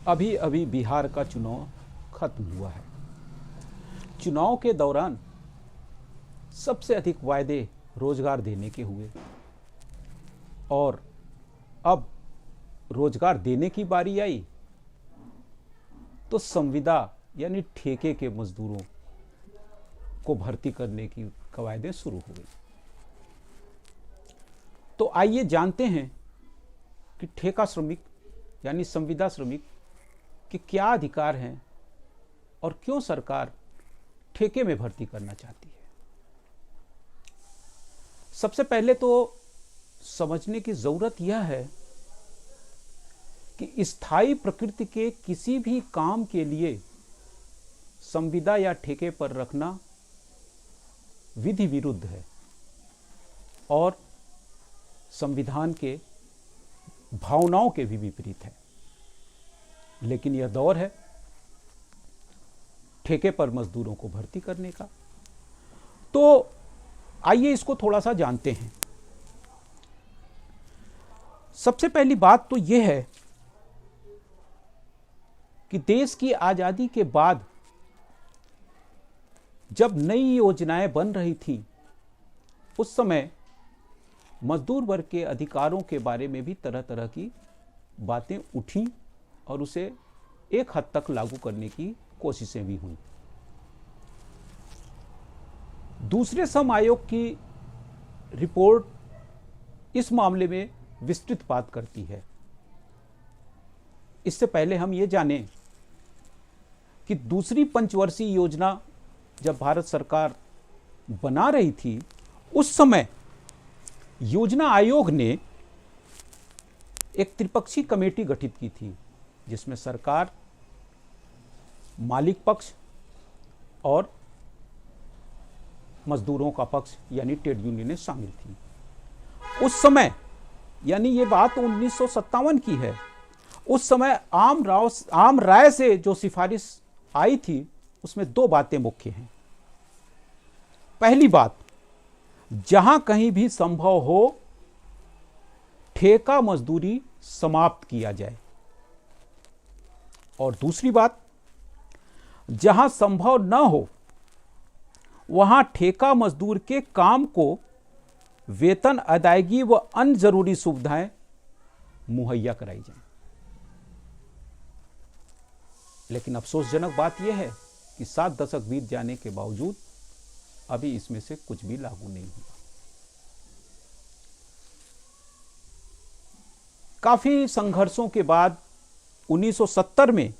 अभी अभी बिहार का चुनाव खत्म हुआ है। चुनाव के दौरान सबसे अधिक वायदे रोजगार देने के हुए और अब रोजगार देने की बारी आई तो संविदा यानी ठेके के मजदूरों को भर्ती करने की कवायदें शुरू हो गई। तो आइए जानते हैं कि ठेका श्रमिक यानी संविदा श्रमिक के क्या अधिकार हैं और क्यों सरकार ठेके में भर्ती करना चाहती है। सबसे पहले तो समझने की जरूरत यह है कि स्थायी प्रकृति के किसी भी काम के लिए संविदा या ठेके पर रखना विधि विरुद्ध है और संविधान के भावनाओं के भी विपरीत है। लेकिन यह दौर है ठेके पर मजदूरों को भर्ती करने का। तो आइए इसको थोड़ा सा जानते हैं। सबसे पहली बात तो यह है कि देश की आजादी के बाद जब नई योजनाएं बन रही थी उस समय मजदूर वर्ग के अधिकारों के बारे में भी तरह तरह की बातें उठी और उसे एक हद तक लागू करने की कोशिशें भी हुई। दूसरे श्रम आयोग की रिपोर्ट इस मामले में विस्तृत बात करती है। इससे पहले हम ये जानें कि दूसरी पंचवर्षीय योजना जब भारत सरकार बना रही थी उस समय योजना आयोग ने एक त्रिपक्षीय कमेटी गठित की थी जिसमें सरकार, मालिक पक्ष और मजदूरों का पक्ष यानी ट्रेड यूनियनें शामिल थी। उस समय यानी ये बात 1957 की है। उस समय आम राय से जो सिफारिश आई थी उसमें दो बातें मुख्य हैं। पहली बात, जहां कहीं भी संभव हो ठेका मजदूरी समाप्त किया जाए और दूसरी बात, जहां संभव न हो वहां ठेका मजदूर के काम को वेतन अदायगी व अन्य जरूरी सुविधाएं मुहैया कराई जाएं। लेकिन अफसोसजनक बात यह है कि 7 दशक बीत जाने के बावजूद अभी इसमें से कुछ भी लागू नहीं हुआ। काफी संघर्षों के बाद 1970 में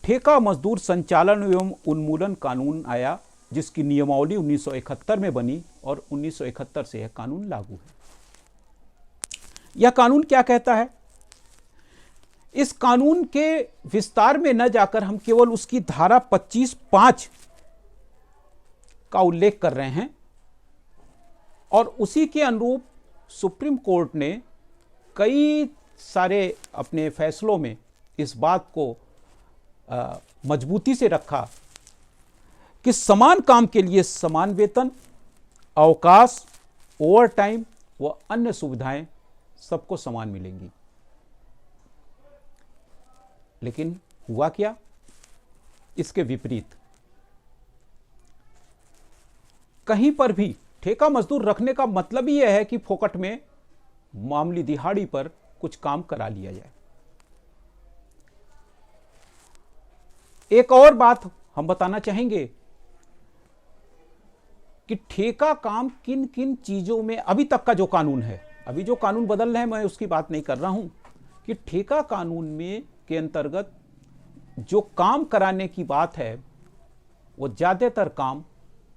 ठेका मजदूर संचालन एवं उन्मूलन कानून आया जिसकी नियमावली 1971 में बनी और 1971 से यह कानून लागू है। यह कानून क्या कहता है? इस कानून के विस्तार में न जाकर हम केवल उसकी धारा 25(5) का उल्लेख कर रहे हैं और उसी के अनुरूप सुप्रीम कोर्ट ने कई सारे अपने फैसलों में इस बात को मजबूती से रखा कि समान काम के लिए समान वेतन, अवकाश, ओवर टाइम व अन्य सुविधाएं सबको समान मिलेंगी। लेकिन हुआ क्या? इसके विपरीत कहीं पर भी ठेका मजदूर रखने का मतलब ही यह है कि फोकट में मामूली दिहाड़ी पर कुछ काम करा लिया जाए। एक और बात हम बताना चाहेंगे कि ठेका काम किन किन चीजों में अभी तक का जो कानून है, अभी जो कानून बदल रहे हैं मैं उसकी बात नहीं कर रहा हूं, कि ठेका कानून में के अंतर्गत जो काम कराने की बात है वो ज्यादातर काम,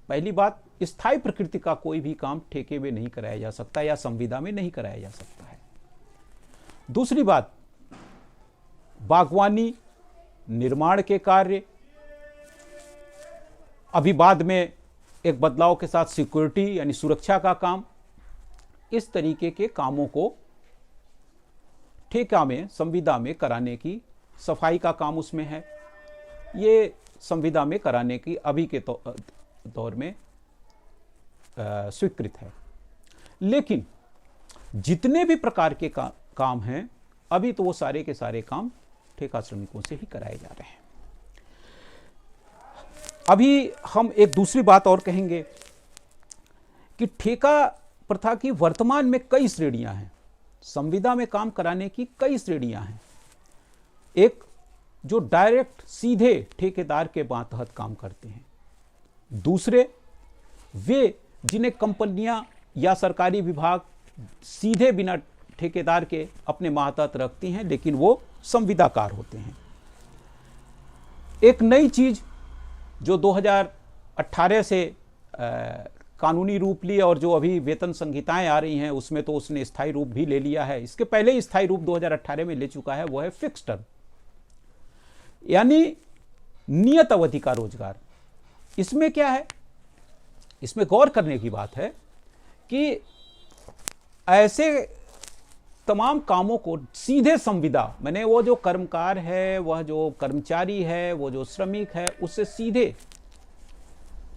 पहली बात, स्थायी प्रकृति का कोई भी काम ठेके में नहीं कराया जा सकता या संविदा में नहीं कराया जा सकता है। दूसरी बात, बागवानी, निर्माण के कार्य, अभी बाद में एक बदलाव के साथ सिक्योरिटी यानी सुरक्षा का काम, इस तरीके के कामों को ठेका में, संविदा में कराने की, सफाई का काम उसमें है, ये संविदा में कराने की अभी के दौर में स्वीकृत है। लेकिन जितने भी प्रकार के काम हैं अभी तो वो सारे के सारे काम ठेका श्रमिकों से ही कराए जा रहे हैं। अभी हम एक दूसरी बात और कहेंगे कि ठेका प्रथा की वर्तमान में कई श्रेणियां हैं। संविदा में काम कराने की कई श्रेणियां हैं। एक जो डायरेक्ट सीधे ठेकेदार के मातहत काम करते हैं, दूसरे वे जिन्हें कंपनियां या सरकारी विभाग सीधे बिना ठेकेदार के अपने मातहत रखती हैं लेकिन वो संविदाकार होते हैं। एक नई चीज जो 2018 से कानूनी रूप ली और जो अभी वेतन संहिताएं आ रही हैं उसमें तो उसने स्थायी रूप भी ले लिया है, इसके पहले ही स्थायी रूप 2018 में ले चुका है, वो है फिक्स टर्म यानी नियत अवधि का रोजगार। इसमें क्या है, इसमें गौर करने की बात है कि ऐसे तमाम कामों को सीधे संविदा, मैंने वो जो कर्मकार है, वह जो कर्मचारी है, वो जो श्रमिक है, उससे सीधे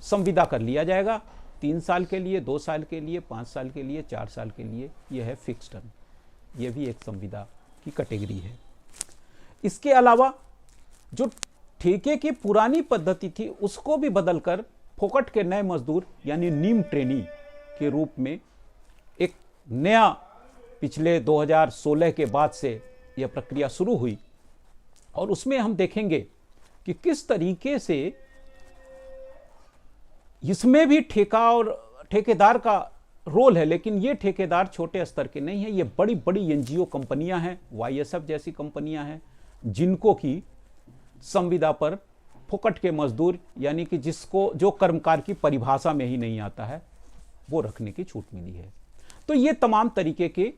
संविदा कर लिया जाएगा 3 साल के लिए, 2 साल के लिए, 5 साल के लिए, 4 साल के लिए। यह है फिक्स टर्म, यह भी एक संविदा की कैटेगरी है। इसके अलावा जो ठेके की पुरानी पद्धति थी उसको भी बदलकर फोकट के नए मजदूर यानी नीम ट्रेनी के रूप में एक नया पिछले 2016 के बाद से यह प्रक्रिया शुरू हुई और उसमें हम देखेंगे कि किस तरीके से इसमें भी ठेका और ठेकेदार का रोल है, लेकिन ये ठेकेदार छोटे स्तर के नहीं है, ये बड़ी बड़ी एनजीओ कंपनियां हैं, वाईएसएफ जैसी कंपनियां हैं जिनको की संविदा पर फोकट के मजदूर यानी कि जिसको जो कर्मकार की परिभाषा में ही नहीं आता है वो रखने की छूट मिली है। तो ये तमाम तरीके के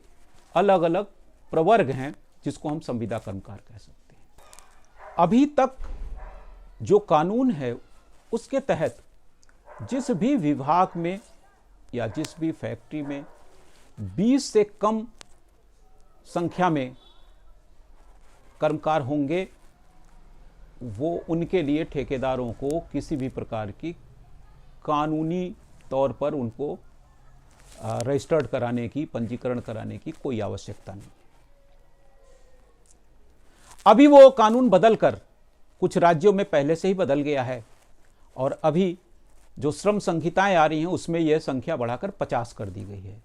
अलग अलग प्रवर्ग हैं जिसको हम संविदा कर्मकार कह सकते हैं। अभी तक जो कानून है उसके तहत जिस भी विभाग में या जिस भी फैक्ट्री में 20 से कम संख्या में कर्मकार होंगे वो उनके लिए ठेकेदारों को किसी भी प्रकार की कानूनी तौर पर उनको रजिस्टर्ड कराने की, पंजीकरण कराने की कोई आवश्यकता नहीं। अभी वो कानून बदलकर कुछ राज्यों में पहले से ही बदल गया है और अभी जो श्रम संहिताएं आ रही हैं उसमें यह संख्या बढ़ाकर 50 कर दी गई है।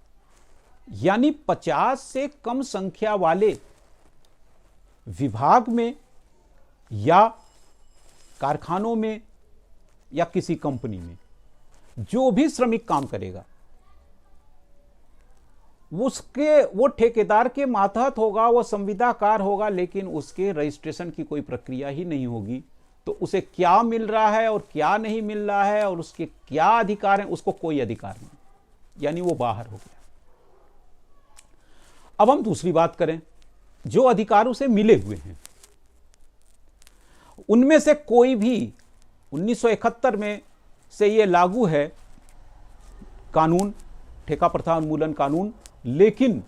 यानी 50 से कम संख्या वाले विभाग में या कारखानों में या किसी कंपनी में जो भी श्रमिक काम करेगा वो ठेकेदार के मातहत होगा, वो संविदाकार होगा, लेकिन उसके रजिस्ट्रेशन की कोई प्रक्रिया ही नहीं होगी। तो उसे क्या मिल रहा है और क्या नहीं मिल रहा है और उसके क्या अधिकार हैं, उसको कोई अधिकार नहीं, यानी वो बाहर हो गया। अब हम दूसरी बात करें, जो अधिकार उसे मिले हुए हैं उनमें से कोई भी 1971 में से ये लागू है कानून, ठेका प्रथा उन्मूलन कानून, लेकिन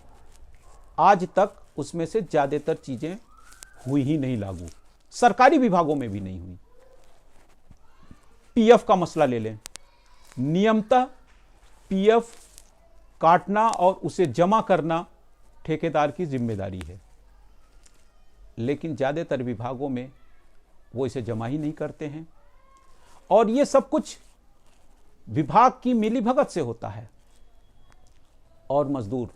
आज तक उसमें से ज्यादातर चीजें हुई ही नहीं लागू, सरकारी विभागों में भी नहीं हुई। पीएफ का मसला ले लें, नियमतः पीएफ काटना और उसे जमा करना ठेकेदार की जिम्मेदारी है, लेकिन ज्यादातर विभागों में वो इसे जमा ही नहीं करते हैं और ये सब कुछ विभाग की मिलीभगत से होता है और मजदूर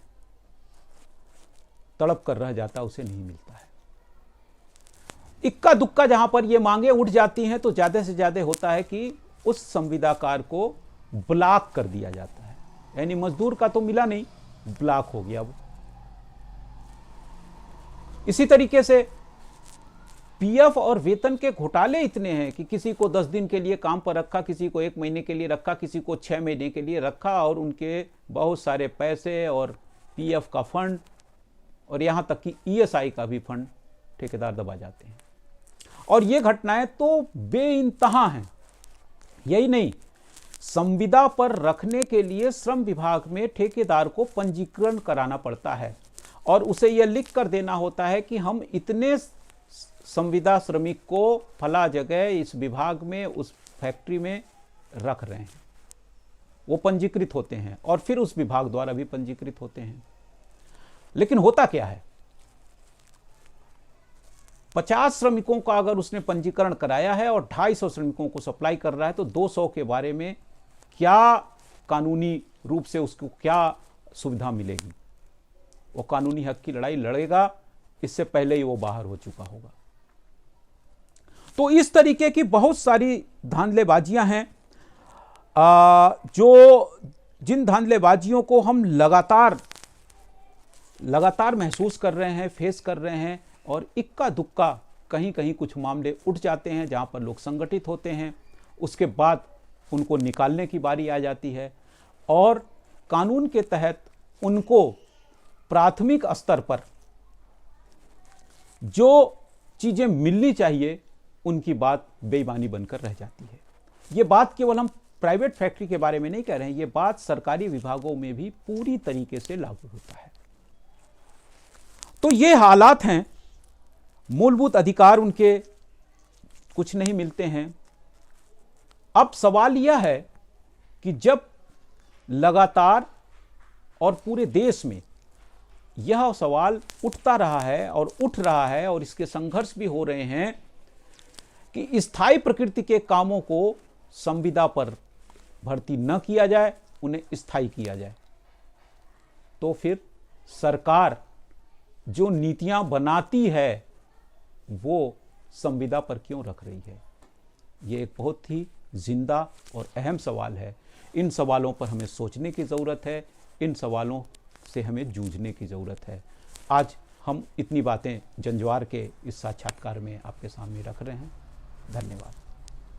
तड़प कर रह जाता, उसे नहीं मिलता है। इक्का दुक्का जहां पर ये मांगे उठ जाती हैं तो ज्यादा से ज्यादा होता है कि उस संविदाकार को ब्लॉक कर दिया जाता है, यानी मजदूर का तो मिला नहीं, ब्लॉक हो गया वो। इसी तरीके से पीएफ और वेतन के घोटाले इतने हैं कि किसी को 10 दिन के लिए काम पर रखा, किसी को 1 महीने के लिए रखा, किसी को 6 महीने के लिए रखा और उनके बहुत सारे पैसे और पीएफ का फंड और यहां तक कि ईएसआई का भी फंड ठेकेदार दबा जाते हैं। और ये घटनाएं तो बेइंतहा हैं। यही नहीं, संविदा पर रखने के लिए श्रम विभाग में ठेकेदार को पंजीकरण कराना पड़ता है और उसे यह लिख कर देना होता है कि हम इतने संविदा श्रमिक को फला जगह इस विभाग में उस फैक्ट्री में रख रहे हैं। वो पंजीकृत होते हैं और फिर उस विभाग द्वारा भी पंजीकृत होते हैं। लेकिन होता क्या है, 50 श्रमिकों का अगर उसने पंजीकरण कराया है और 250 श्रमिकों को सप्लाई कर रहा है, तो 200 के बारे में क्या कानूनी रूप से उसको क्या सुविधा मिलेगी? वो कानूनी हक की लड़ाई लड़ेगा, इससे पहले ही वो बाहर हो चुका होगा। तो इस तरीके की बहुत सारी धांधलेबाजियां हैं, जिन धांधलेबाजियों को हम लगातार महसूस कर रहे हैं, फेस कर रहे हैं, और इक्का दुक्का कहीं कहीं कुछ मामले उठ जाते हैं जहां पर लोग संगठित होते हैं, उसके बाद उनको निकालने की बारी आ जाती है और कानून के तहत उनको प्राथमिक स्तर पर जो चीजें मिलनी चाहिए उनकी बात बेईमानी बनकर रह जाती है। ये बात केवल हम प्राइवेट फैक्ट्री के बारे में नहीं कह रहे हैं, ये बात सरकारी विभागों में भी पूरी तरीके से लागू होता है। तो ये हालात हैं, मूलभूत अधिकार उनके कुछ नहीं मिलते हैं। अब सवाल यह है कि जब लगातार और पूरे देश में यह सवाल उठता रहा है और उठ रहा है और इसके संघर्ष भी हो रहे हैं कि स्थायी प्रकृति के कामों को संविदा पर भर्ती न किया जाए, उन्हें स्थायी किया जाए, तो फिर सरकार जो नीतियां बनाती है वो संविदा पर क्यों रख रही है? ये एक बहुत ही जिंदा और अहम सवाल है। इन सवालों पर हमें सोचने की ज़रूरत है, इन सवालों से हमें जूझने की ज़रूरत है। आज हम इतनी बातें जंजवार के इस साक्षात्कार में आपके सामने रख रहे हैं। धन्यवाद।